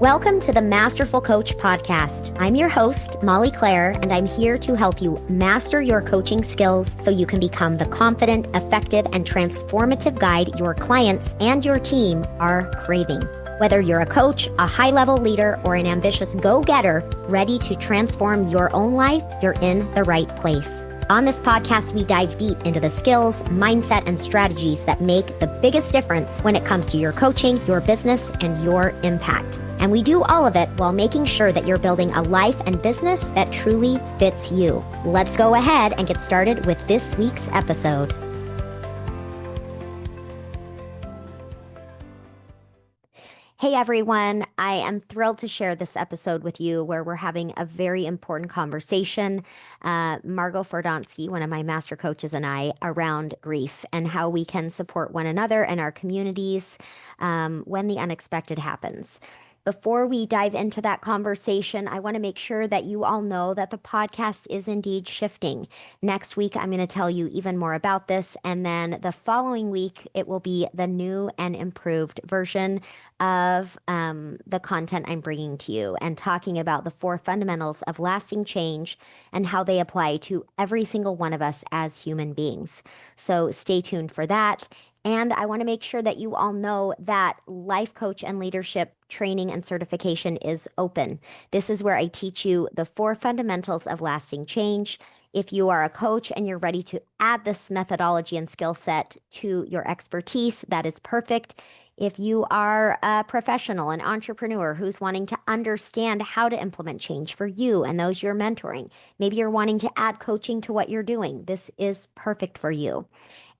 Welcome to the Masterful Coach Podcast. I'm your host, Molly Claire, and I'm here to help you master your coaching skills so you can become the confident, effective, and transformative guide your clients and your team are craving. Whether you're a coach, a high-level leader, or an ambitious go-getter ready to transform your own life, you're in the right place. On this podcast, we dive deep into the skills, mindset, and strategies that make the biggest difference when it comes to your coaching, your business, and your impact. And we do all of it while making sure that you're building a life and business that truly fits you. Let's go ahead and get started with this week's episode. Hey everyone, I am thrilled to share this episode with you where we're having a very important conversation, Margo Fordonski, one of my master coaches, and I, around grief and how we can support one another and our communities when the unexpected happens. Before we dive into that conversation, I want to make sure that you all know that the podcast is indeed shifting. Next week, I'm going to tell you even more about this. And then the following week, it will be the new and improved version of the content I'm bringing to you and talking about the 4 fundamentals of lasting change and how they apply to every single one of us as human beings. So stay tuned for that. And I want to make sure that you all know that life coach and leadership training and certification is open. This is where I teach you the 4 fundamentals of lasting change. If you are a coach and you're ready to add this methodology and skill set to your expertise, that is perfect. If you are a professional, an entrepreneur who's wanting to understand how to implement change for you and those you're mentoring, maybe you're wanting to add coaching to what you're doing, this is perfect for you.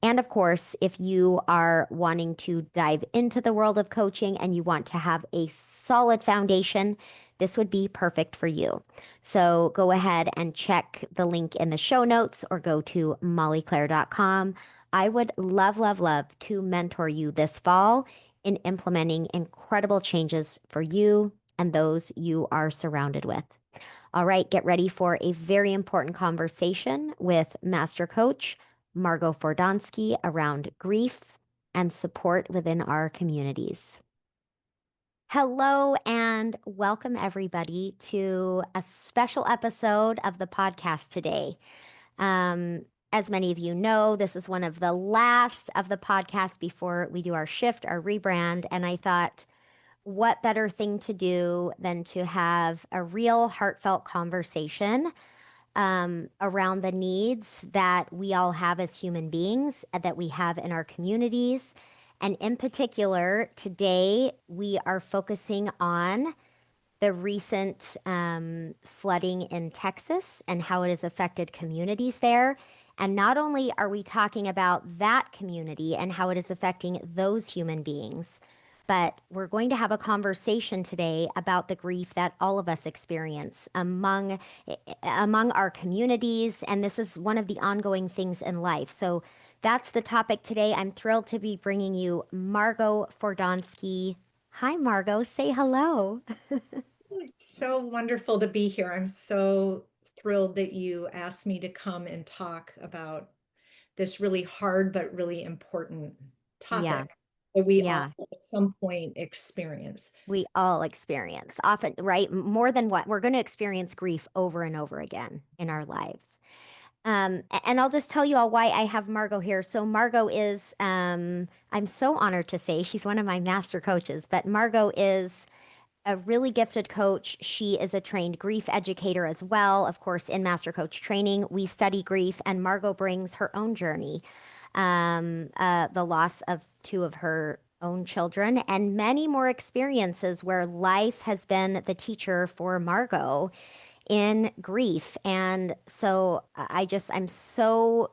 And of course, if you are wanting to dive into the world of coaching and you want to have a solid foundation, this would be perfect for you. So go ahead and check the link in the show notes or go to mollyclaire.com. I would love, love, love to mentor you this fall in implementing incredible changes for you and those you are surrounded with. All right, get ready for a very important conversation with Master Coach Margo Fordonski around grief and support within our communities. Hello and welcome everybody to a special episode of the podcast today. As many of you know, this is one of the last of the podcasts before we do our shift, our rebrand, and I thought, what better thing to do than to have a real heartfelt conversation around the needs that we all have as human beings, that we have in our communities. And in particular, today we are focusing on the recent flooding in Texas and how it has affected communities there. And not only are we talking about that community and how it is affecting those human beings, but we're going to have a conversation today about the grief that all of us experience among our communities. And this is one of the ongoing things in life. So that's the topic today. I'm thrilled to be bringing you Margo Fordonski. Hi, Margo. Say hello. It's so wonderful to be here. I'm so thrilled that you asked me to come and talk about this really hard but really important Yeah, topic that we all yeah. at some point experience. We all experience often, right? More than what we're going to experience grief over and over again in our lives. And I'll just tell you all why I have Margo here. So Margo is, I'm so honored to say she's one of my master coaches, but Margo is a really gifted coach. She is a trained grief educator as well. Of course, in master coach training, we study grief, and Margo brings her own journey, the loss of 2 of her own children, and many more experiences where life has been the teacher for Margo in grief. And so I'm so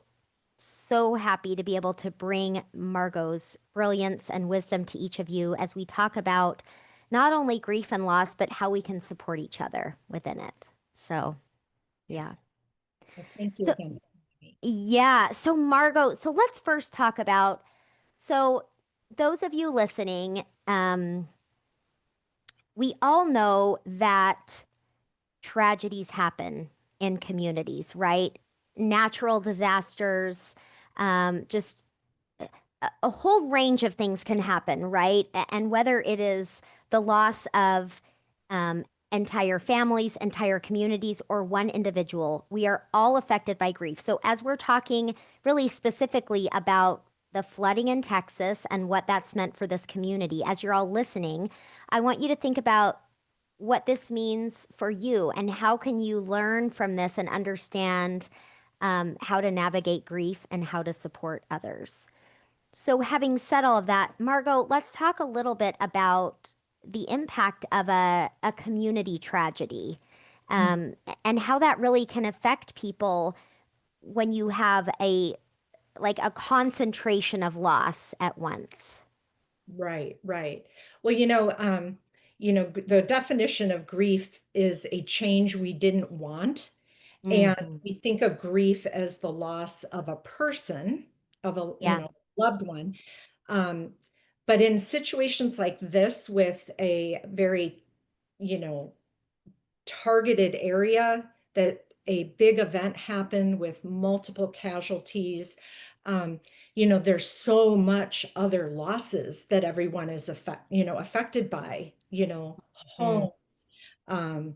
happy to be able to bring Margo's brilliance and wisdom to each of you as we talk about not only grief and loss, but how we can support each other within it. So, yeah. Yes. Well, thank you So, again. yeah. So, Margo, so let's first talk about, so those of you listening, we all know that tragedies happen in communities, right? Natural disasters, just a whole range of things can happen, right? And whether it is the loss of um, entire families, entire communities, or one individual. We are all affected by grief. So, as we're talking really specifically about the flooding in Texas and what that's meant for this community, as you're all listening, I want you to think about what this means for you and how can you learn from this and understand how to navigate grief and how to support others. So, having said all of that, Margot, let's talk a little bit about the impact of a community tragedy, Mm. um, and how that really can affect people when you have a concentration of loss at once. Right, right. Well, the definition of grief is a change we didn't want. And Hmm. we think of grief as the loss of a person, of a, Yeah. loved one. Um, but in situations like this with a very, you know, targeted area that a big event happened with multiple casualties. Um, there's so much other losses that everyone is affected by, Mm. homes, um,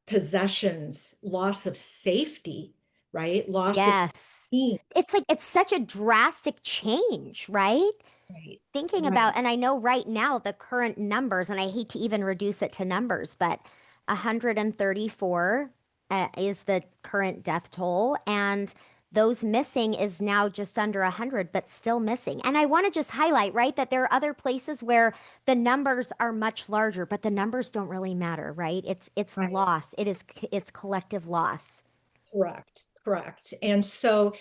possessions, loss of safety, right? Loss of Yes. It's teams. like it's such a drastic change, right? Right, Thinking about, right, and I know right now the current numbers, and I hate to even reduce it to numbers, but 134 is the current death toll, and those missing is now just under 100, but still missing. And I want to just highlight, right, that there are other places where the numbers are much larger, but the numbers don't really matter, right? It's right. loss. It's collective loss. Correct, correct. And so,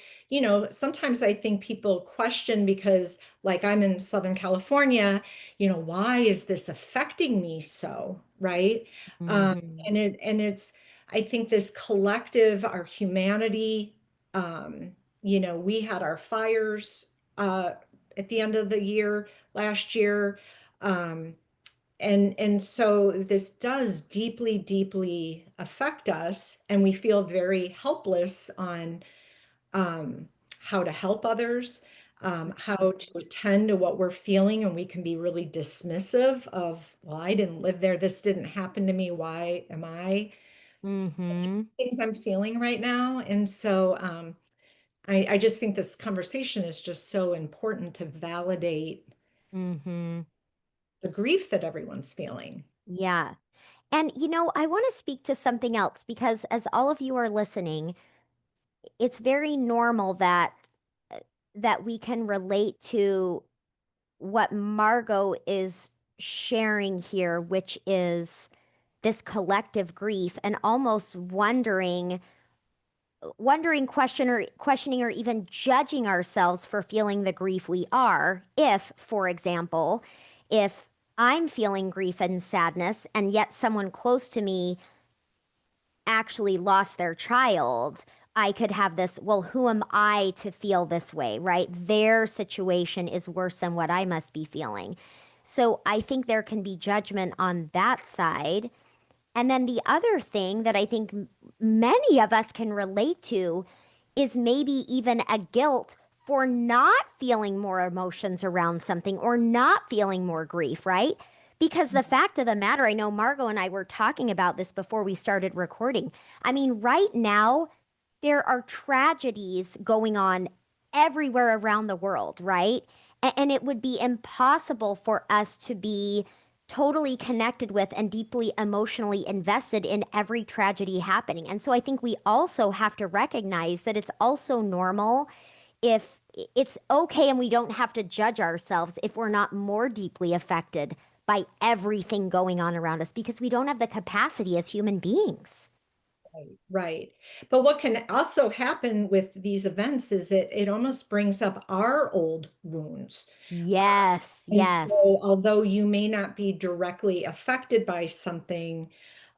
sometimes I think people question because, like, I'm in Southern California, why is this affecting me so, right? Um, Hmm. and I think this collective, our humanity, we had our fires at the end of the year last year. Um, and so this does deeply, deeply affect us, and we feel very helpless on um, how to help others, how to attend to what we're feeling, and we can be really dismissive of, well, I didn't live there, this didn't happen to me, why am I Hmm. things I'm feeling right now? And so I just think this conversation is just so important to validate Hmm. the grief that everyone's feeling. Yeah. And I want to speak to something else because as all of you are listening, it's very normal that we can relate to what Margot is sharing here, which is this collective grief and almost questioning or even judging ourselves for feeling the grief we are. If, for example, if I'm feeling grief and sadness and yet someone close to me actually lost their child, I could have this, well, who am I to feel this way, right? Their situation is worse than what I must be feeling. So I think there can be judgment on that side. And then the other thing that I think many of us can relate to is maybe even a guilt for not feeling more emotions around something or not feeling more grief, right? Because the fact of the matter, I know Margot and I were talking about this before we started recording. I mean, right now, there are tragedies going on everywhere around the world, right? And it would be impossible for us to be totally connected with and deeply emotionally invested in every tragedy happening. And so I think we also have to recognize that it's also normal if it's okay and we don't have to judge ourselves if we're not more deeply affected by everything going on around us because we don't have the capacity as human beings. Right, right. But what can also happen with these events is it almost brings up our old wounds. Yes, And so, yes. although you may not be directly affected by something,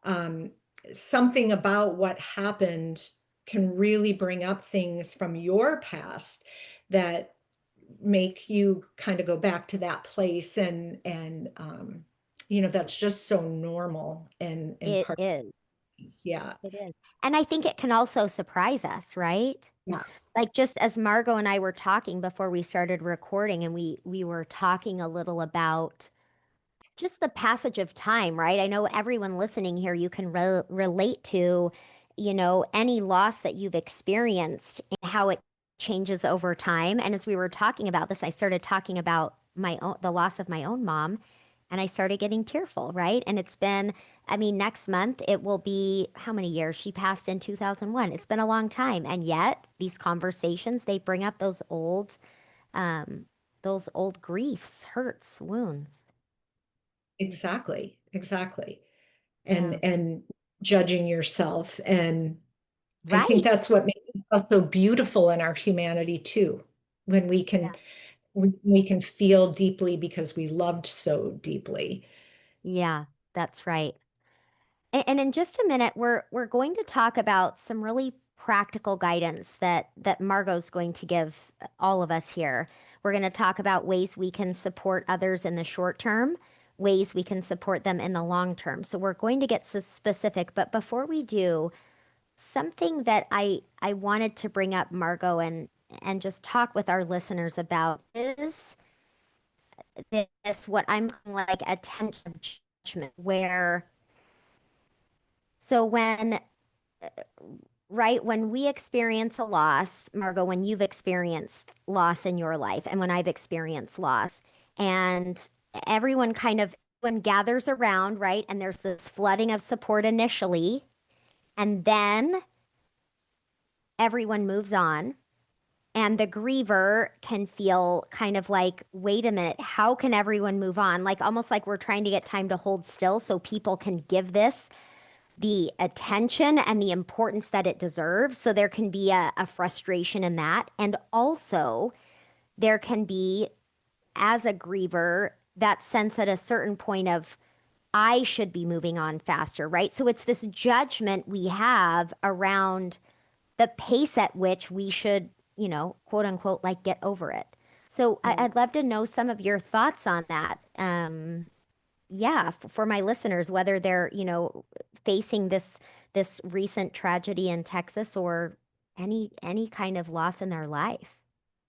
um, something about what happened can really bring up things from your past that make you kind of go back to that place and that's just so normal and It part is. of this. Yeah. It is. And I think it can also surprise us, right? Yes. Like just as Margot and I were talking before we started recording and we were talking a little about just the passage of time, right? I know everyone listening here, you can relate to, any loss that you've experienced and how it changes over time. And as we were talking about this, I started talking about the loss of my own mom, and I started getting tearful, right? And it's been, I mean, next month it will be how many years? She passed in 2001. It's been a long time. And yet these conversations, they bring up um, those old griefs, hurts, wounds. Exactly, exactly. Yeah. And judging yourself. And I think Right. that's what makes us so beautiful in our humanity too, when we can feel deeply because we loved so deeply. Yeah, that's right. And in just a minute, we're going to talk about some really practical guidance that Margot's going to give all of us here. We're going to talk about ways we can support others in the short term, ways we can support them in the long term. So we're going to get so specific, but before we do, something that I wanted to bring up, Margot, and just talk with our listeners about is this what I'm calling like attention judgment, where so when right when we experience a loss, Margot, when you've experienced loss in your life and when I've experienced loss, and everyone kind of when gathers around, right? And there's this flooding of support initially, and then everyone moves on. And the griever can feel kind of like, wait a minute, how can everyone move on? Like almost like we're trying to get time to hold still so people can give this the attention and the importance that it deserves. So there can be a frustration in that. And also, there can be, as a griever, that sense at a certain point of, I should be moving on faster, right? So it's this judgment we have around the pace at which we should, quote unquote, like get over it. So Right. I'd love to know some of your thoughts on that. Yeah, for my listeners, whether they're, facing this recent tragedy in Texas or any kind of loss in their life.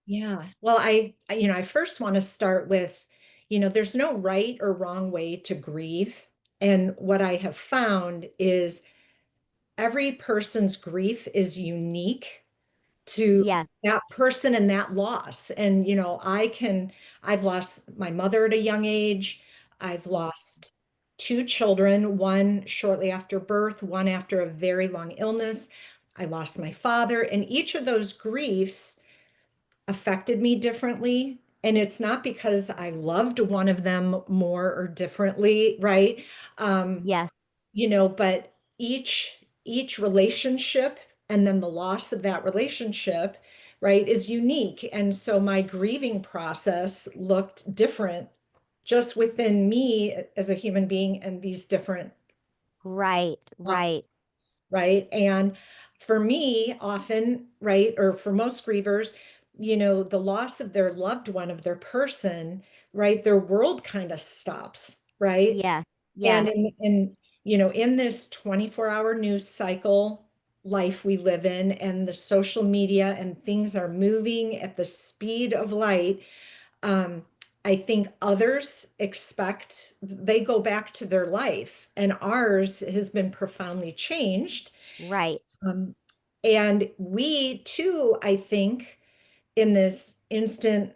Yeah. Well, I first want to start with, there's no right or wrong way to grieve. And what I have found is every person's grief is unique to Yes, that person and that loss. And, I've lost my mother at a young age. I've lost two children, one shortly after birth, one after a very long illness. I lost my father, and each of those griefs affected me differently. And it's not because I loved one of them more or differently, right? Um, yes, but each relationship and then the loss of that relationship, right, is unique. And so my grieving process looked different just within me as a human being and these different right, losses, right. right? And for me, often, right, or for most grievers, the loss of their loved one, of their person, right, their world kind of stops, right? Yes, And yes, in this 24-hour news cycle life we live in, and the social media and things are moving at the speed of light, um, I think others expect they go back to their life, and ours has been profoundly changed. right, Um, and we too, I think, in this instant,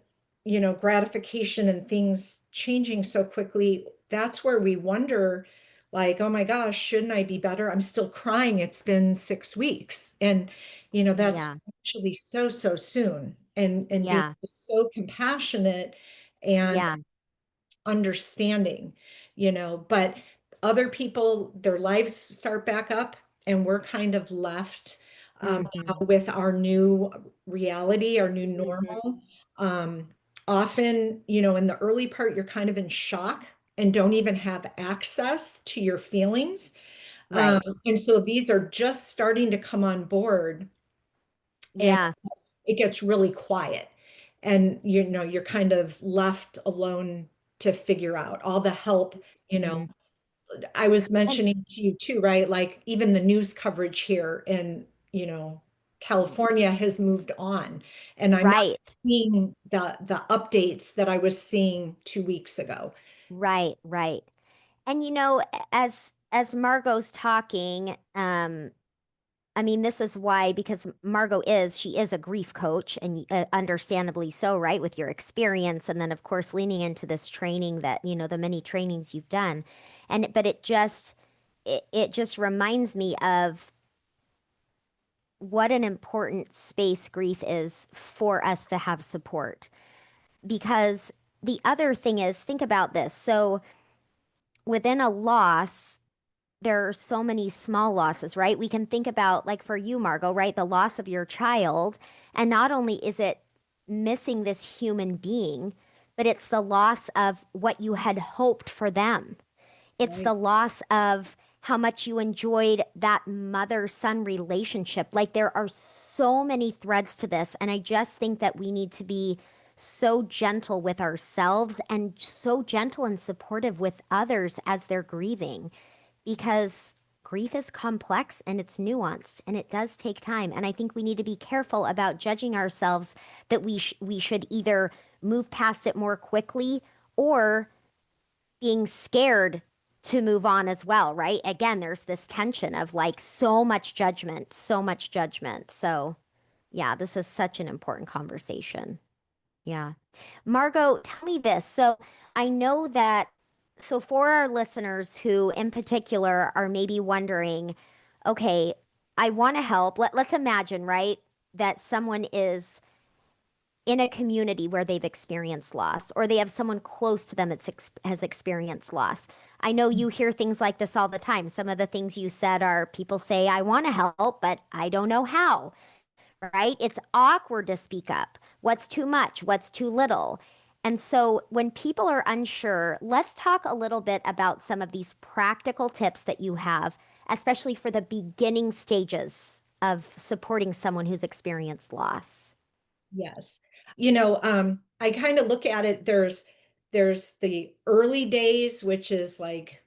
gratification and things changing so quickly, that's where we wonder, like, oh my gosh, shouldn't I be better? I'm still crying. It's been 6 weeks. And, that's yeah, actually so, so soon. And being yeah, so compassionate and yeah. understanding, but other people, their lives start back up, and we're kind of left now Hmm. with our new reality, our new Hmm. normal. Um, Often, in the early part, you're kind of in shock and don't even have access to your feelings. Um, Right. and so these are just starting to come on board, and Yeah. it gets really quiet. And you're kind of left alone to figure out all the help. Hmm. I was And mentioning to you too, right? Like even the news coverage here in, California has moved on. And I'm not right. seeing the updates that I was seeing 2 weeks ago. Right, right. And as Margot's talking, I mean, this is why, because she is a grief coach, and understandably so, right, with your experience, and then of course leaning into this training that, the many trainings you've done. But it just reminds me of what an important space grief is for us to have support. Because the other thing is, think about this. So within a loss, there are so many small losses, right? We can think about, like for you, Margot, right? The loss of your child. And not only is it missing this human being, but it's the loss of what you had hoped for them. It's Right. the loss of how much you enjoyed that mother-son relationship. Like there are so many threads to this. And I just think that we need to be so gentle with ourselves and so gentle and supportive with others as they're grieving, because grief is complex and it's nuanced and it does take time. And I think we need to be careful about judging ourselves that we should either move past it more quickly or being scared to move on as well, right? Again, there's this tension of like so much judgment, so much judgment. So, yeah, this is such an important conversation. Yeah. Margot, tell me this. So I know that, so for our listeners who in particular are maybe wondering, okay, I want to help. Let's imagine, right, that someone is in a community where they've experienced loss, or they have someone close to them that has experienced loss. I know you hear things like this all the time. Some of the things you said are people say, I want to help, but I don't know how, right? It's awkward to speak up. What's too much? What's too little? And so when people are unsure, let's talk a little bit about some of these practical tips that you have, especially for the beginning stages of supporting someone who's experienced loss. Yes. I kind of look at it, there's the early days, which is like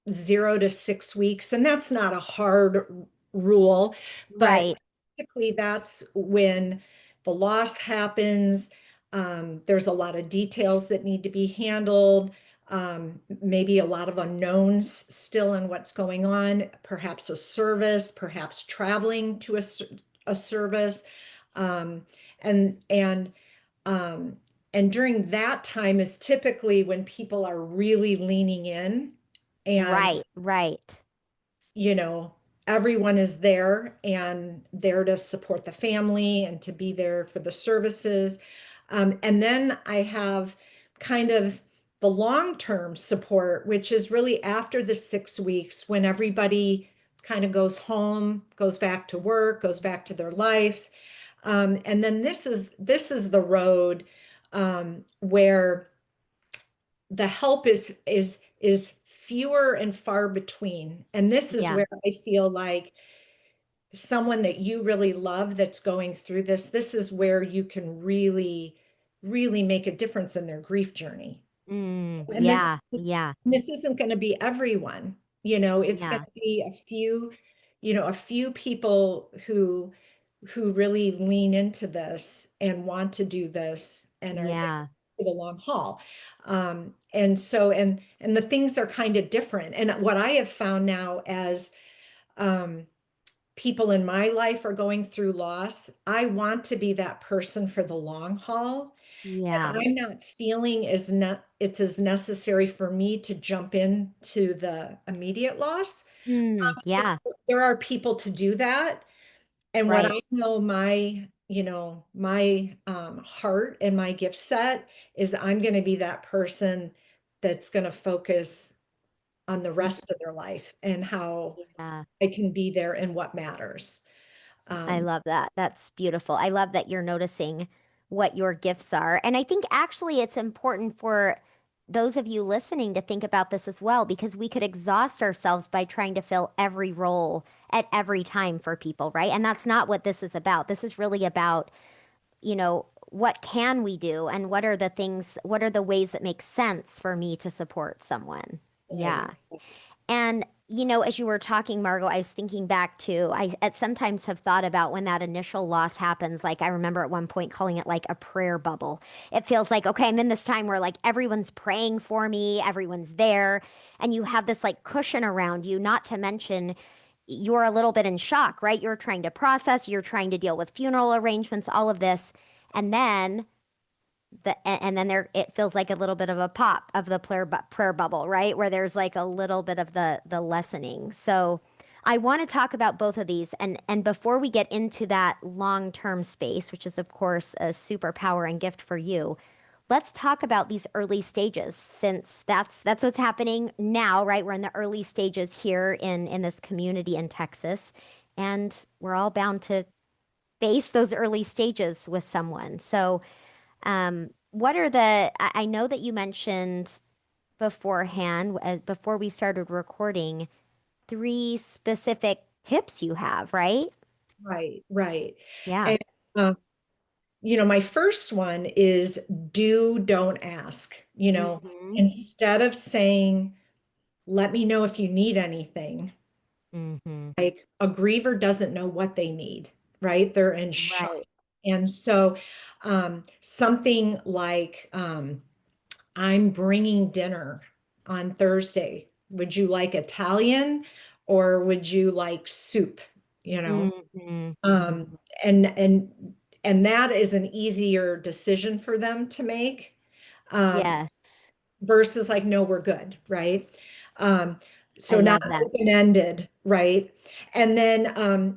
0 to 6 weeks, and that's not a hard rule, but Right, typically that's when the loss happens. There's a lot of details that need to be handled. Maybe a lot of unknowns still in what's going on, perhaps a service, perhaps traveling to a service. Um, and and um, and during that time is typically when people are really leaning in, and right, right. you know, everyone is there and there to support the family and to be there for the services. And then I have kind of the long-term support, which is really after the 6 weeks when everybody kind of goes home, goes back to work, goes back to their life. And then this is the road where the help is fewer and far between. And this is Yeah. where I feel like someone that you really love that's going through this is where you can really, really make a difference in their grief journey. And Yeah, yeah, this isn't going to be everyone, it's going yeah, to be a few people who really lean into this and want to do this and are there yeah, for the long haul. And the things are kind of different. And what I have found now as um, people in my life are going through loss, I want to be that person for the long haul. yeah. I'm not feeling it's as necessary for me to jump into the immediate loss. Yeah, There are people to do that. And what right. I know my heart and my gift set is I'm going to be that person that's going to focus on the rest of their life and how Yeah. I can be there and what matters. I Um, love that. That's beautiful. I love that you're noticing what your gifts are. And I think actually it's important for those of you listening to think about this as well, because we could exhaust ourselves by trying to fill every role at every time for people, right? And that's not what this is about. This is really about, what can we do and what are the ways that make sense for me to support someone? right. Yeah. And, As you were talking, Margo, I was thinking back to I at sometimes have thought about when that initial loss happens. Like I remember at one point calling it like a prayer bubble. It feels like, okay, I'm in this time where like everyone's praying for me, everyone's there, and you have this like cushion around you, not to mention you're a little bit in shock, right? You're trying to process, you're trying to deal with funeral arrangements, all of this. And then and then there it feels like a little bit of a pop of the prayer bubble, right? Where there's like a little bit of the lessening. So I want to talk about both of these, and before we get into that long-term space, which is of course a superpower and gift for you, let's talk about these early stages since that's what's happening now, right? We're in the early stages here in this community in Texas, and we're all bound to face those early stages with someone. So what are I know that you mentioned beforehand, before we started recording, three specific tips you have, right? Right, right. Yeah. And uh, my first one is don't ask. Mm-hmm. Instead of saying, let me know if you need anything, Mm-hmm. like a griever doesn't know what they need, right? They're in shock. Right. And so something like, I'm bringing dinner on Thursday. Would you like Italian or would you like soup? You know, Mm-hmm. um, and and and that is an easier decision for them to make. Um, Yes. versus like, no, we're good, right? Um, I so not love that. open-ended, right? And then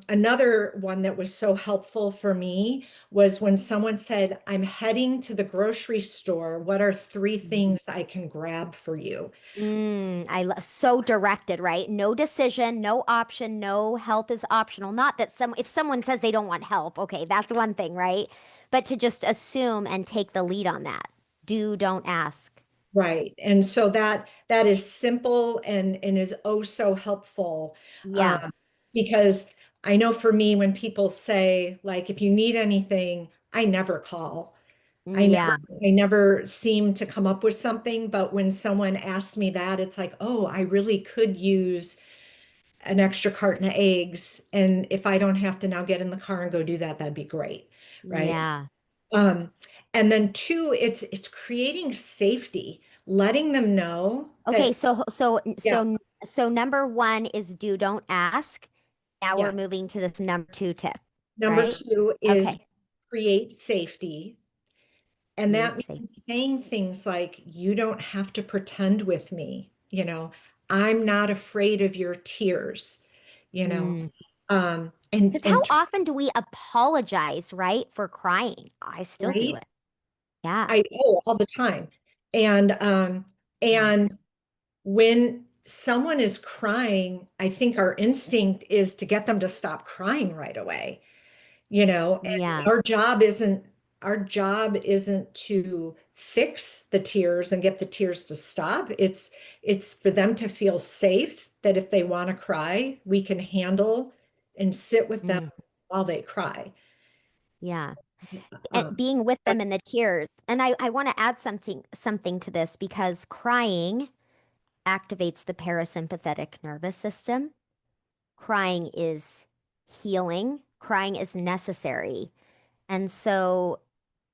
another one that was so helpful for me was when someone said, I'm heading to the grocery store. What are three things I can grab for you? I love so directed, right? No decision, no option, no help is optional. Not that if someone says they don't want help, okay, that's one thing, right? But to just assume and take the lead on that. Don't ask. Right. And so that is simple and is oh so helpful. Yeah. Um, because I know for me, when people say, like, if you need anything, I never call. I never, Yeah. I never seem to come up with something, but when someone asks me that, it's like, oh, I really could use an extra carton of eggs. And if I don't have to now get in the car and go do that, that'd be great. Right. Yeah. Um, and then two, it's creating safety, letting them know Okay, that, yeah, so number one is don't ask. Now we're yes. moving to this number two tip, Number right? two is Okay. create safety. And that Create means safety. saying things like, you don't have to pretend with me, I'm not afraid of your tears, you know. Mm. And Because how often do we apologize, right, for crying? I still do right, it. Yeah. I all the time. And Yeah. and when someone is crying, I think our instinct is to get them to stop crying right away. And Yeah. our job isn't to fix the tears and get the tears to stop. It's for them to feel safe that if they want to cry, we can handle and sit with them Mm. while they cry. Yeah. And Um, being with them in that's the tears. And I want to add something to this because crying activates the parasympathetic nervous system. Crying is healing. Crying is necessary. And so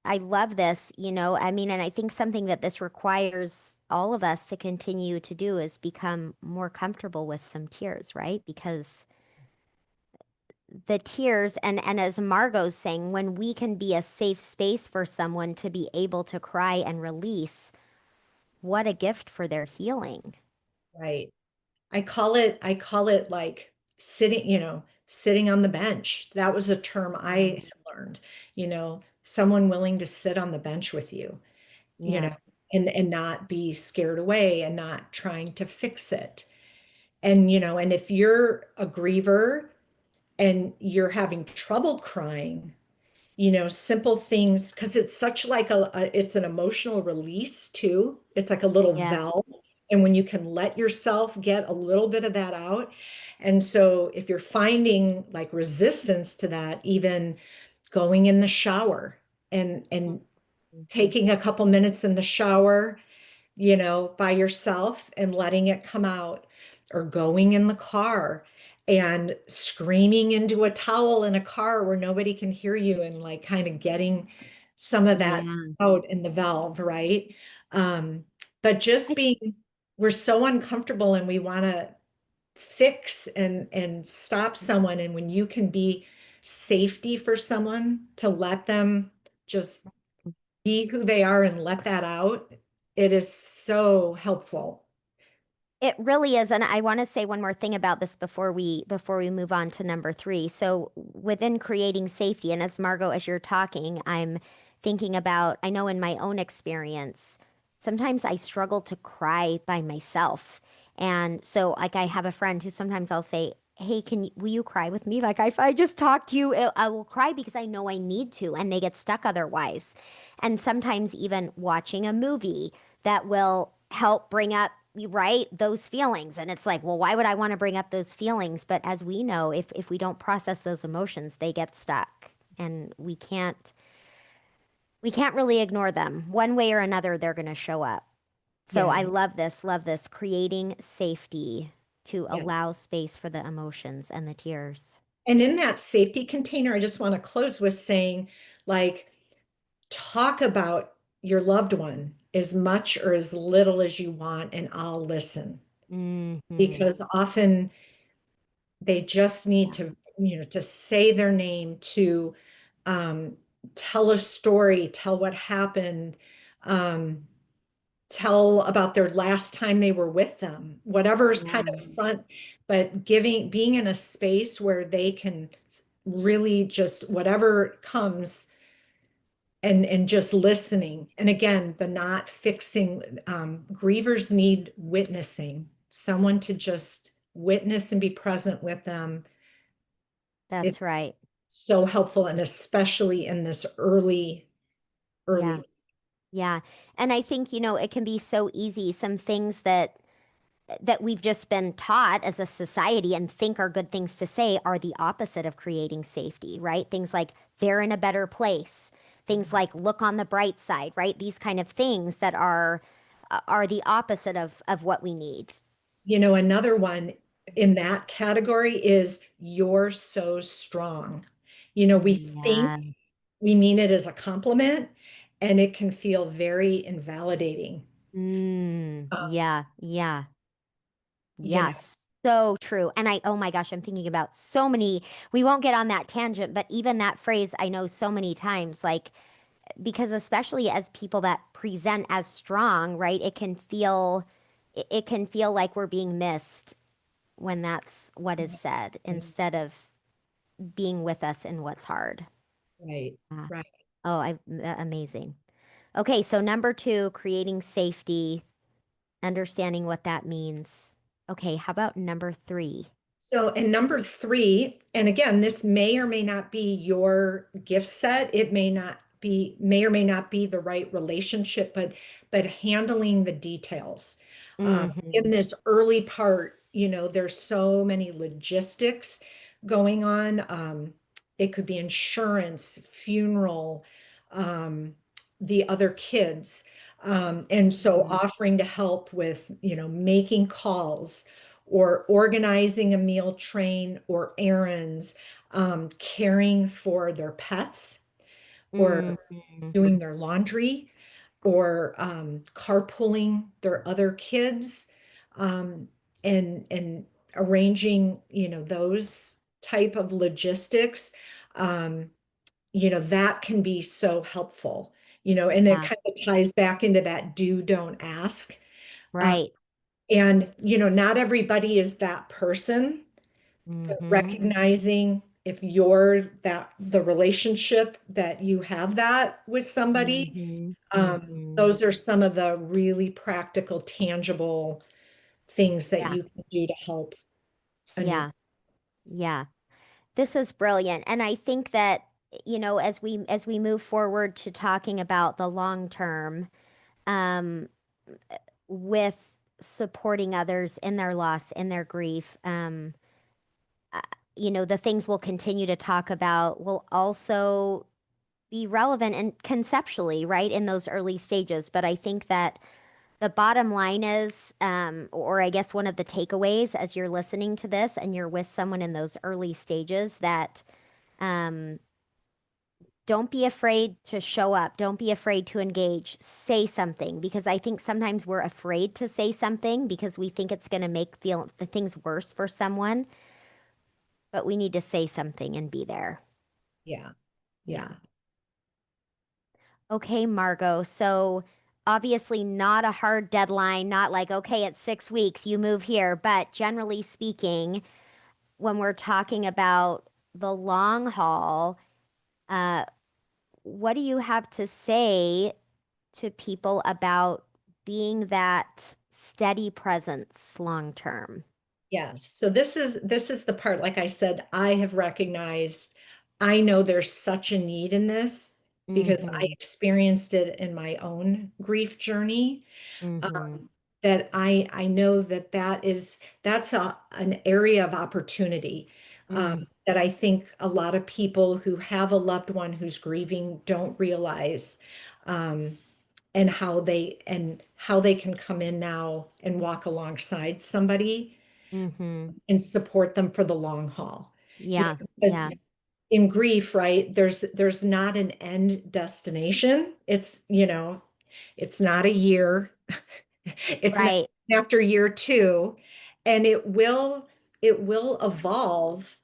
I love this, I mean, and I think something that this requires all of us to continue to do is become more comfortable with some tears, right? Because the tears and as Margot's saying, when we can be a safe space for someone to be able to cry and release, what a gift for their healing. right. I call it like sitting on the bench. That was a term I Mm. had learned, someone willing to sit on the bench with you, you know, Yeah. and not be scared away and not trying to fix it. And if you're a griever and you're having trouble crying, simple things, because it's such like it's an emotional release too. It's like a little Yes. valve. And when you can let yourself get a little bit of that out. And so if you're finding like resistance to that, even going in the shower and Mhm. taking a couple minutes in the shower, by yourself and letting it come out. or going in the car and screaming into a towel in a car where nobody can hear you and like kind of getting some of that Yeah. out in the valve, right? Um, but just I, being, we're so uncomfortable and we want to fix and stop someone. And when you can be safety for someone to let them just be who they are and let that out, it is so helpful. It really is, and I want to say one more thing about this before we move on to number three. So within creating safety, and as Margot, as you're talking, I'm thinking about, I know in my own experience, sometimes I struggle to cry by myself. And so like I have a friend who sometimes I'll say, "Hey, will you cry with me? Like if I just talk to you, I will cry because I know I need to," and they get stuck otherwise. And sometimes even watching a movie that will help bring up right those feelings, and it's like, well, why would I want to bring up those feelings? But as we know, if we don't process those emotions, they get stuck, and we can't really ignore them. One way or another, they're going to show up. So Yeah. I love this creating safety to Yeah. allow space for the emotions and the tears. And in that safety container, I just want to close with saying, like, talk about your loved one as much or as little as you want, and I'll listen. Hmm. Because often they just need Yeah. to, to say their name, to um, tell a story, tell what happened, um, tell about their last time they were with them, whatever is kind Yeah. of front, but being in a space where they can really just whatever comes and just listening. And again, the not fixing, grievers need witnessing, someone to just witness and be present with them. It's That's right. so helpful, and especially in this Yeah. early. Yeah. And I think, it can be so easy. Some things that we've just been taught as a society and think are good things to say are the opposite of creating safety, right? Things like they're in a better place. Things like look on the bright side, right? These kind of things that are the opposite of what we need. Another one in that category is you're so strong. We think Yeah. we mean it as a compliment, and it can feel very invalidating. Um, Yeah. Yeah. you know, Yes. So true. And oh my gosh, I'm thinking about so many, we won't get on that tangent, but even that phrase I know so many times, like, because especially as people that present as strong, right? It can feel like we're being missed when that's what is said instead of being with us in what's hard. right, Ah. right. Oh, amazing. Okay, so number two, creating safety, understanding what that means. Okay, how about number three? So, and number three, and again, this may or may not be your gift set. It may or may not be the right relationship, but handling the details. In Hmm. this early part, there's so many logistics going on. It could be insurance, funeral, the other kids. And so offering to help with, making calls or organizing a meal train or errands, caring for their pets or Hmm. doing their laundry or carpooling their other kids, um, and arranging, those type of logistics. Um, that can be so helpful, and it Yeah, kind of ties back into that do, don't ask. Uh, right. and, not everybody is that person, but Hmm. recognizing if you're the relationship that you have that with somebody, Hmm. Hmm. those are some of the really practical, tangible things that Yeah, you can do to help a new. yeah, yeah. This is brilliant. And I think that, as we move forward to talking about the long term, um, with supporting others in their loss, in their grief, uh, the things we'll continue to talk about will also be relevant and conceptually, right, in those early stages. But I think that the bottom line is, or I guess one of the takeaways as you're listening to this and you're with someone in those early stages, that um, don't be afraid to show up. Don't be afraid to engage. Say something, because I think sometimes we're afraid to say something because we think it's going to make feel the things worse for someone, but we need to say something and be there. Yeah. Yeah. Yeah. Okay, Margot. So obviously not a hard deadline, not like, okay, it's 6 weeks, you move here. But generally speaking, when we're talking about the long haul, uh, what do you have to say to people about being that steady presence long term? Yes. So this is the part, like I said, I have recognized, I know there's such a need in this because I Mm-hmm. experienced it in my own grief journey. Mm-hmm. um, that I know that that's an area of opportunity, Mm, that I think a lot of people who have a loved one who's grieving don't realize, um, and how they can come in now and walk alongside somebody mm-hmm. and support them for the long haul. Yeah. Because Yeah. in grief, right, there's not an end destination. It's not a year. It's not Right. after year two, and it will evolve,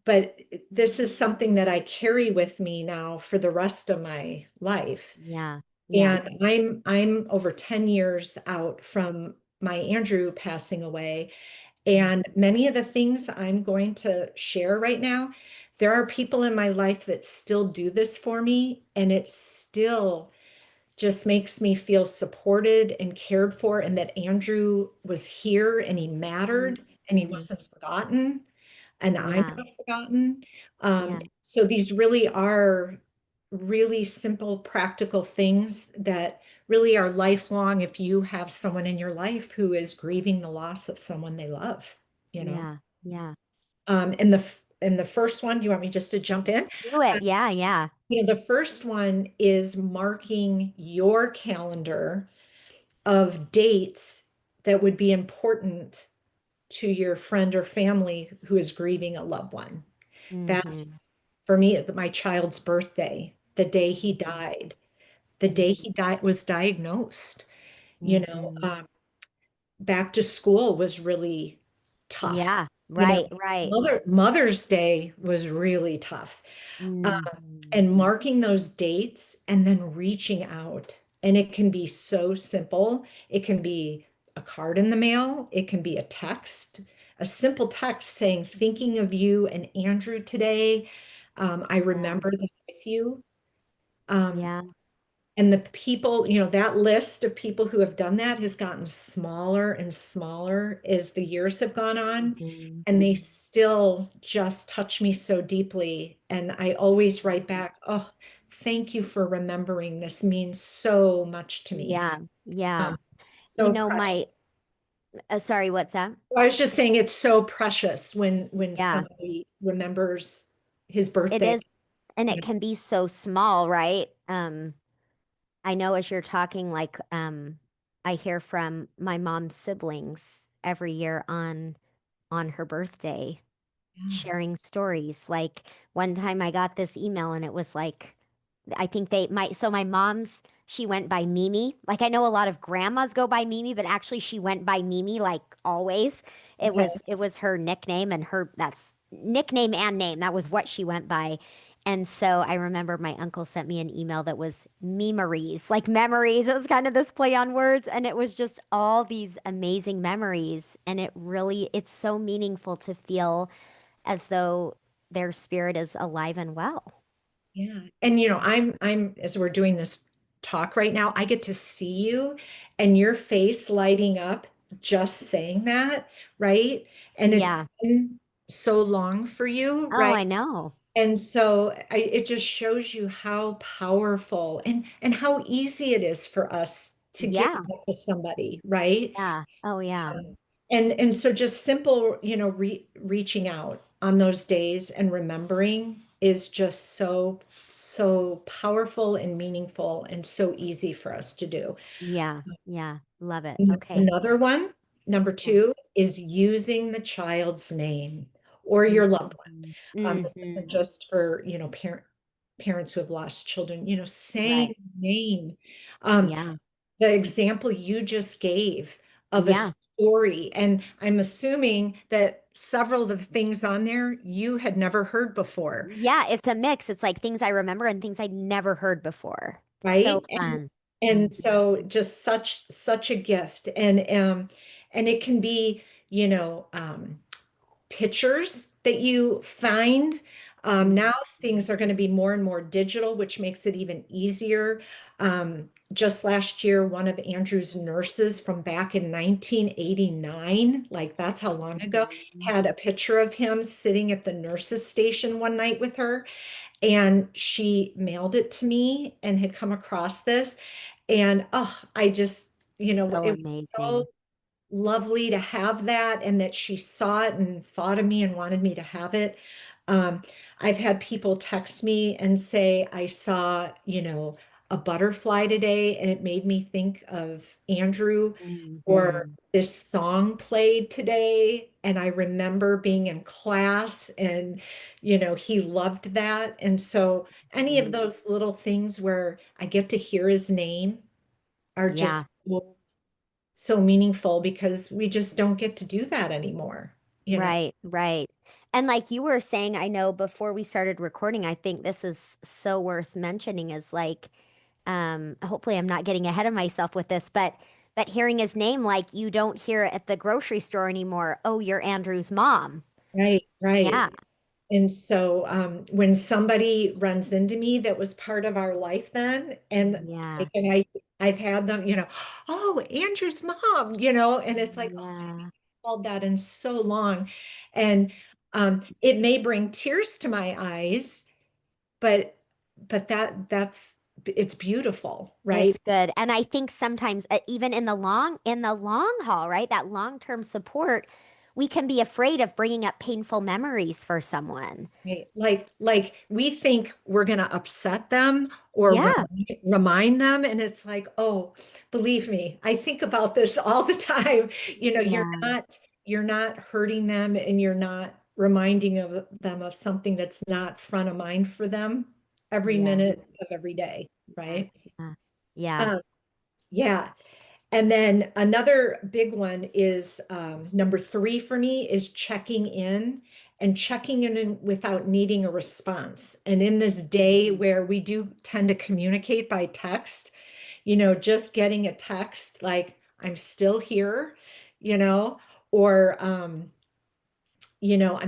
but this is something that I carry with me now for the rest of my life. Yeah. Yeah. And I'm over 10 years out from my Andrew passing away. And many of the things I'm going to share right now, there are people in my life that still do this for me, and it still just makes me feel supported and cared for, and that Andrew was here and he mattered and he Mm-hmm. wasn't forgotten, and I'm Yeah. not forgotten. Yeah. So these really are really simple, practical things that really are lifelong if you have someone in your life who is grieving the loss of someone they love, you know. Yeah. Yeah. And the first one, do you want me just to jump in? Do it. Yeah. Yeah. The first one is marking your calendar of dates that would be important to your friend or family who is grieving a loved one. That's Mm-hmm. for me, my child's birthday, the day he Mm-hmm. died, the day he died was diagnosed. You know, Mm-hmm. back to school was really tough. Yeah. You know, Right. Right. Mother's Day was really tough. Uh, Mm-hmm. and marking those dates and then reaching out. And it can be so simple. It can be a card in the mail, it can be a text, a simple text saying, thinking of you and Andrew today. I Yeah. remember that with you. Um, Yeah. and the people, that list of people who have done that has gotten smaller and smaller as the years have gone on. Mm-hmm. And they still just touch me so deeply. And I always write back, oh, thank you for remembering. This means so much to me. Yeah. Yeah. Um, You so know, precious. sorry, what's that? I was just saying it's so precious when Yeah. somebody remembers his It birthday. is. And You it know, can be so small, right? I know as you're talking, like, I hear from my mom's siblings every year on her birthday, yeah, sharing stories. Like one time I got this email and it was like, I think so my mom's, she went by Mimi. Like I know a lot of grandmas go by Mimi, but actually she went by Mimi like always. okay, It was her nickname and that's nickname and name. That was what she went by. And so I remember my uncle sent me an email that was memories, like memories. It was kind of this play on words, and it was just all these amazing memories. And it's so meaningful to feel as though their spirit is alive and well. yeah. And I'm as we're doing this talk right now, I get to see you and your face lighting up just saying that, right? And it's Yeah. been so long for you, Oh, right? I know. And so it just shows you how powerful and how easy it is for us to give Yeah. that to somebody, right? Yeah. Oh, yeah. And so just simple, reaching out on those days and remembering is just so powerful and meaningful and so easy for us to do. Yeah. Yeah. Love it. Okay. Another one, number Yeah. two, is using the child's name or your loved one. Mhm. This isn't Mhm. just for, parents who have lost children, saying Right. name. Um, Yeah. the example you just gave of a Yeah. story, and I'm assuming that several of the things on there you had never heard before, Yeah, it's a mix. It's like things I remember and things I'd never heard before. So right? And fun. and Mhm. so just such a gift. And it can be, pictures that you find. Now Mhm. things are going to be more and more digital, which makes it even easier. Just last year, one of Andrew's nurses from back in 1989, like that's how long ago, Mhm. had a picture of him sitting at the nurses station one night with her. And she mailed it to me and had come across this. And oh, I just, So it was so amazing. lovely to have that, and that she saw it and thought of me and wanted me to have it. Um, I've had people text me and say, I saw, a butterfly today and it made me think of Andrew, or Mhm. this song played today and I remember being in class and, he loved that. And so any of Mhm. those little things where I get to hear his name are Yeah. just so meaningful, because we just don't get to do that anymore, you know? Right, right. And like you were saying, I know before we started recording, I think this is so worth mentioning is like, hopefully I'm not getting ahead of myself with this, but hearing his name, like you don't hear it at the grocery store anymore. Oh, you're Andrew's mom. Right, right. Yeah. And so when somebody runs into me that was part of our life then, Yeah. and I've had them, oh, Andrew's mom, and it's like, oh, Yeah. called that in so long. And it may bring tears to my eyes, but that's it's beautiful, right? It's good. And I think sometimes even in the long haul, right? That long-term support, we can be afraid of bringing up painful memories for someone. Right. Like we think we're going to upset them or Yeah. remind them. And it's like, oh, believe me, I think about this all the time. Yeah. You're not hurting them, and you're not reminding them of something that's not front of mind for them every Yeah. minute of every day. Yeah. Right. Yeah. Yeah. Um, yeah. And then another big one is number three for me is checking in without needing a response. And in this day Mhm. where we do tend to communicate by text, just getting a text like, I'm still here, you know, or, I'm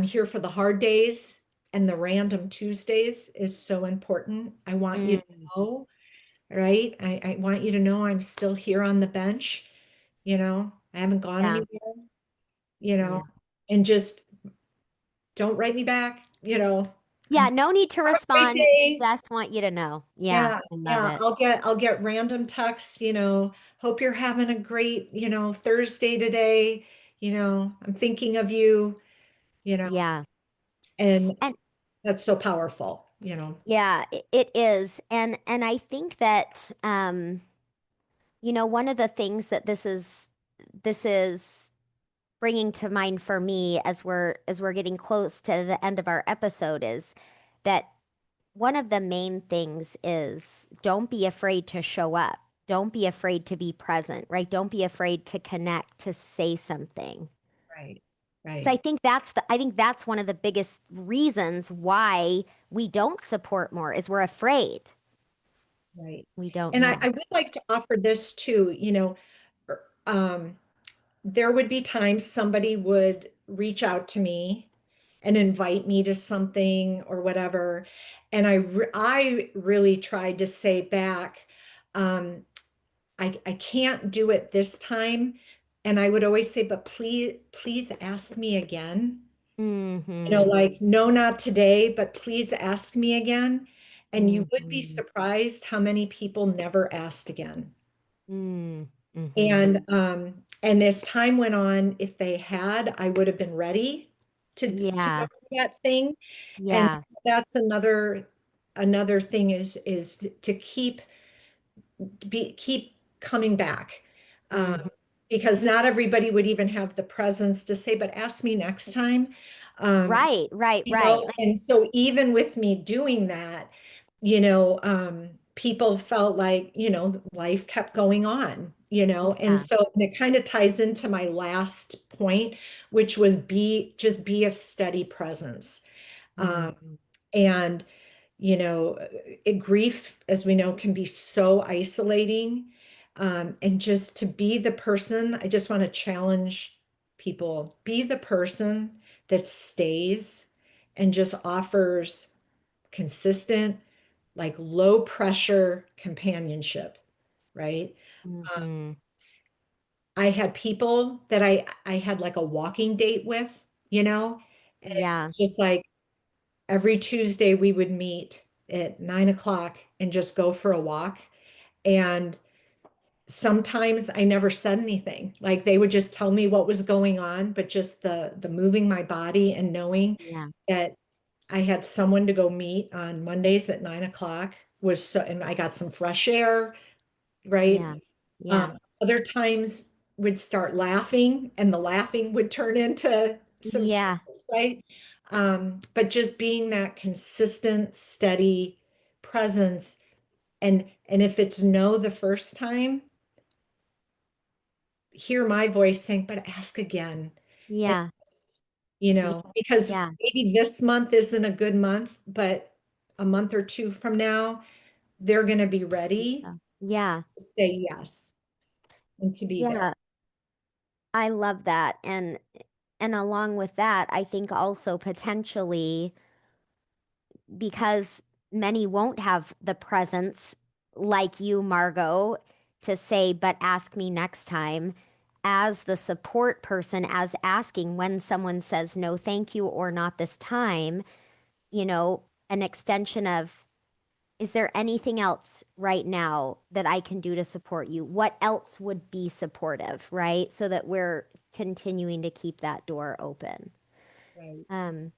here for the hard days, and the random Tuesdays is so important. I want you to Mm. know, right? I want you to know I'm still here on the bench. I haven't gone Yeah. anywhere, Yeah. and just don't write me back, Yeah. No need to have a great respond. day. Just want you to know. Yeah. Yeah, I love yeah, it. I'll get random texts, hope you're having a great, Thursday today, I'm thinking of you, you know, Yeah. and And that's so powerful. yeah, it is. And I think that one of the things that this is bringing to mind for me as we're getting close to the end of our episode is that one of the main things is don't be afraid to show up. Don't be afraid to be present, right? Don't be afraid to connect, to say something. Right, So I right, think that's one of the biggest reasons why we don't support more is we're afraid. right. We don't And I know. would like to offer this too, um, there would be times somebody would reach out to me and invite me to something or whatever. And I really tried to say back, um, I can't do it this time. And I would always say, but please ask me again. Mm-hmm. Like, no, not today, but please ask me again. And you would be Mm-hmm. surprised how many people never asked again. Mm-hmm. And as time went on, if they had, I would have been ready to go Yeah. to that thing. And Yeah. that's another thing is to keep coming back. um, Mhm. because not everybody would even have the presence to say, but ask me next time. Um, Right, right, right. Like, and so even with me doing that, people felt like, life kept going on, and yeah. so and it kind of ties into my last point, which was just be a steady presence. Um, Mhm. and grief, as we know, can be so isolating. And just to be the person, I just want to challenge people, be the person that stays and just offers consistent, like low pressure companionship, right? Mhm. I had people that I had like a walking date with, and it Yeah, was just like every Tuesday we would meet at 9 o'clock and just go for a walk. And sometimes I never said anything. Like they would just tell me what was going on, but just the moving my body and knowing yeah, that I had someone to go meet on Mondays at 9 o'clock was so, and I got some fresh air, right? yeah, yeah, Other times would start laughing and the laughing would turn into some yeah, tears, right? But just being that consistent, steady presence. And if it's no the first time, hear my voice saying, but ask again. And yeah, yeah, because yeah. maybe this month isn't a good month, but a month or two from now, they're going to be ready So, yeah, to say yes and to be there. yeah. I love that. And along with that, I think also potentially because many won't have the presence like you, Margot, to say, but ask me next time. As the support person, as asking when someone says no, thank you, or not this time, an extension of, is there anything else right now that I can do to support you? What else would be supportive, right? So that we're continuing to keep that door open. Right. Um,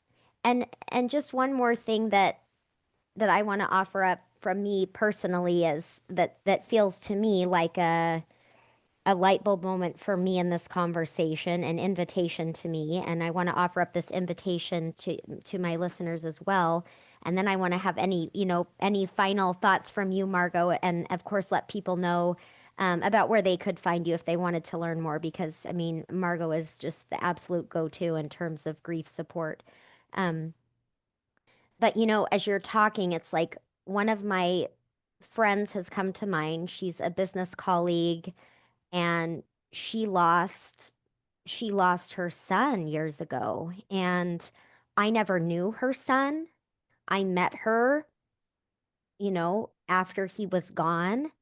and just one more thing that I want to offer up from me personally is that feels to me like a light bulb moment for me in this conversation, an invitation to me, and I want to offer up this invitation to my listeners as well. And then I want to have any final thoughts from you, Margot, and of course let people know about where they could find you if they wanted to learn more, because I mean, Margot is just the absolute go-to in terms of grief support. Um, but as you're talking, it's like one of my friends has come to mind. She's a business colleague and she lost she lost her son years ago. And I never knew her son. I met her, after he was gone.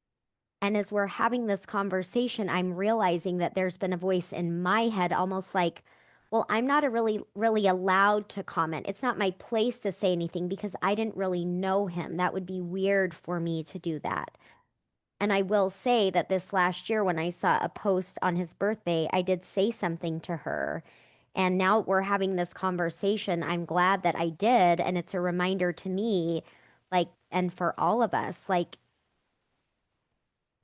And as we're having this conversation, I'm realizing that there's been a voice in my head almost like, well, I'm not a really allowed to comment. It's not my place to say anything because I didn't really know him. That would be weird for me to do that. And I will say that this last year, when I saw a post on his birthday, I did say something to her. And now we're having this conversation. I'm glad that I did. And it's a reminder to me, like, and for all of us, like,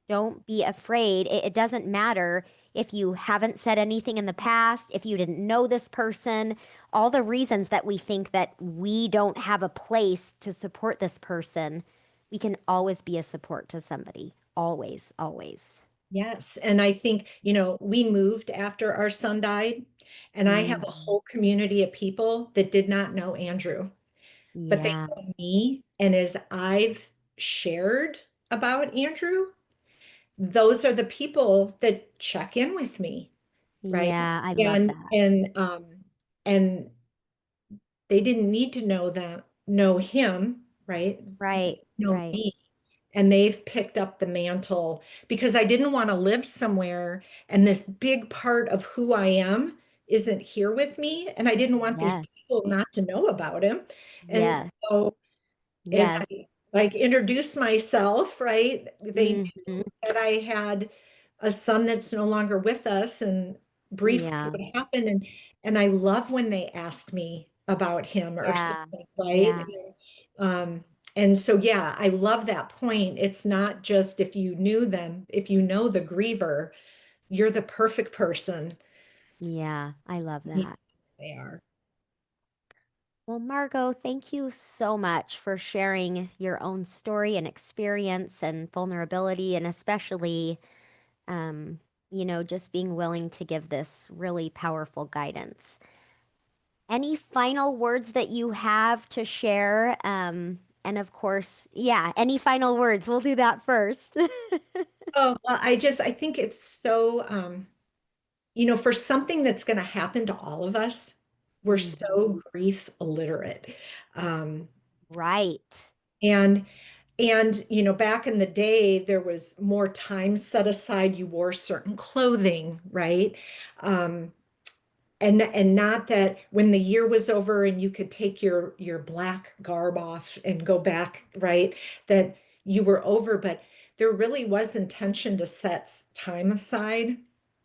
don't be afraid. It doesn't matter if you haven't said anything in the past, if you didn't know this person, all the reasons that we think that we don't have a place to support this person, we can always be a support to somebody. Always, always. Yes. And I think, we moved after our son died, and I have a Mhm. whole community of people that did not know Andrew, but they Yeah, know me. And as I've shared about Andrew, those are the people that check in with me, right? yeah, I love And that. and they didn't need to know him, right? Right, Know right. me. And they've picked up the mantle because I didn't want to live somewhere and this big part of who I am isn't here with me. And I didn't want these Yes, people not to know about him. And yes, so as yes. I like introduce myself, right? They Hmm. that I had a son that's no longer with us and briefly Yeah, what happened. And I love when they ask me about him or yeah, something, right? yeah. And so, yeah, I love that point. It's not just if you knew them, if you know the griever, you're the perfect person. Yeah, I love Yeah, that. they are. Well, Margo, thank you so much for sharing your own story and experience and vulnerability, and especially, um, just being willing to give this really powerful guidance. Any final words that you have to share? And of course, yeah, any final words? We'll do that first. Oh, well, I think it's so, for something that's going to happen to all of us, we're Mhm. so grief illiterate. Um, Right. and back in the day, there was more time set aside. You wore certain clothing, right? Um, and not that when the year was over and you could take your black garb off and go back, right? That you were over, but there really was intention to set time aside.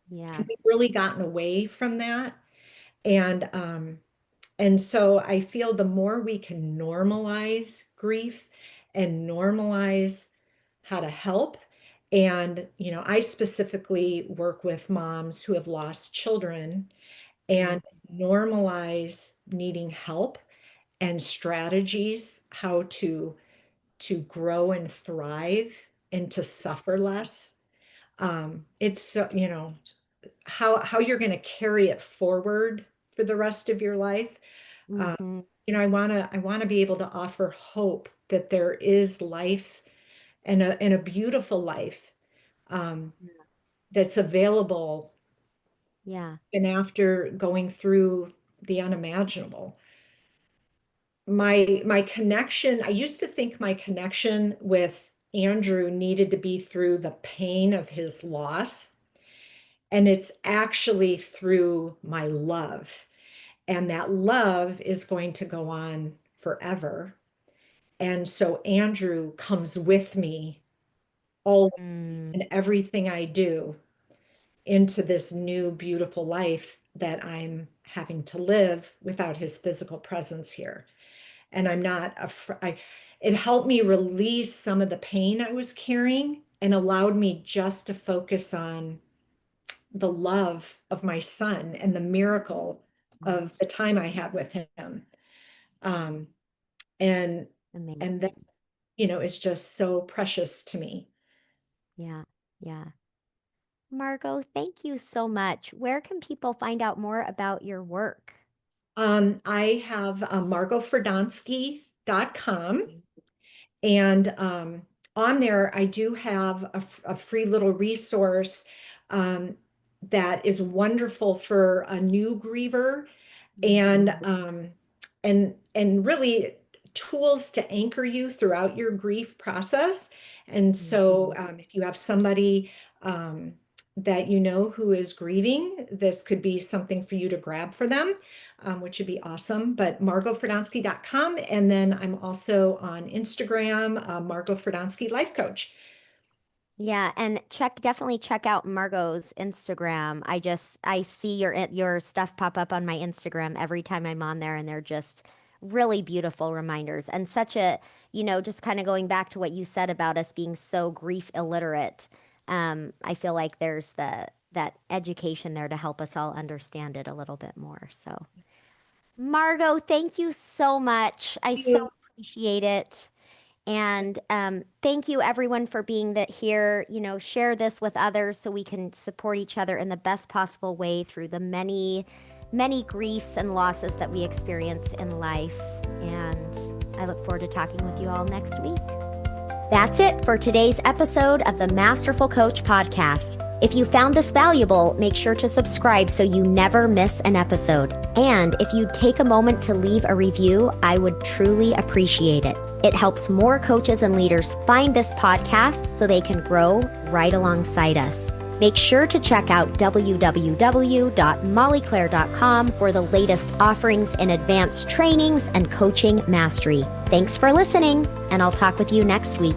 Yeah. We've really gotten away from that. And so I feel the more we can normalize grief and normalize how to help. And, I specifically work with moms who have lost children Yeah. and normalize needing help and strategies how to grow and thrive and to suffer less. It's so, how you're going to carry it forward for the rest of your life. Um, Hmm. I want to be able to offer hope that there is life and a beautiful life that's available Yeah. and after going through the unimaginable. My connection, I used to think my connection with Andrew needed to be through the pain of his loss, and it's actually through my love. And that love is going to go on forever. And so Andrew comes with me always Mm. in everything I do into this new, beautiful life that I'm having to live without his physical presence here. And I'm not afraid. It helped me release some of the pain I was carrying and allowed me just to focus on the love of my son and the miracle of the time I had with him. Um, and and that, Amazing. is just so precious to me. Yeah. Yeah. Margo, thank you so much. Where can people find out more about your work? I have margofordonski.com. And on there, I do have a free little resource um, that is wonderful for a new griever and Mhm. and really tools to anchor you throughout your grief process. And so Mhm. if you have somebody that you know who is grieving, this could be something for you to grab for them, which would be awesome. But margofordonski.com. And then I'm also on Instagram, Margo Fordonski Life Coach. Yeah, and definitely check out Margot's Instagram. I see your stuff pop up on my Instagram every time I'm on there, and they're just really beautiful reminders. And such a, just kind of going back to what you said about us being so grief illiterate. I feel like there's that education there to help us all understand it a little bit more. So, Margo, thank you so much. I so You. appreciate it. And thank you, everyone, for being here. Share this with others so we can support each other in the best possible way through the many, many griefs and losses that we experience in life. And I look forward to talking with you all next week. That's it for today's episode of the Masterful Coach podcast. If you found this valuable, make sure to subscribe so you never miss an episode. And if you'd take a moment to leave a review, I would truly appreciate it. It helps more coaches and leaders find this podcast so they can grow right alongside us. Make sure to check out www.mollyclaire.com for the latest offerings in advanced trainings and coaching mastery. Thanks for listening, and I'll talk with you next week.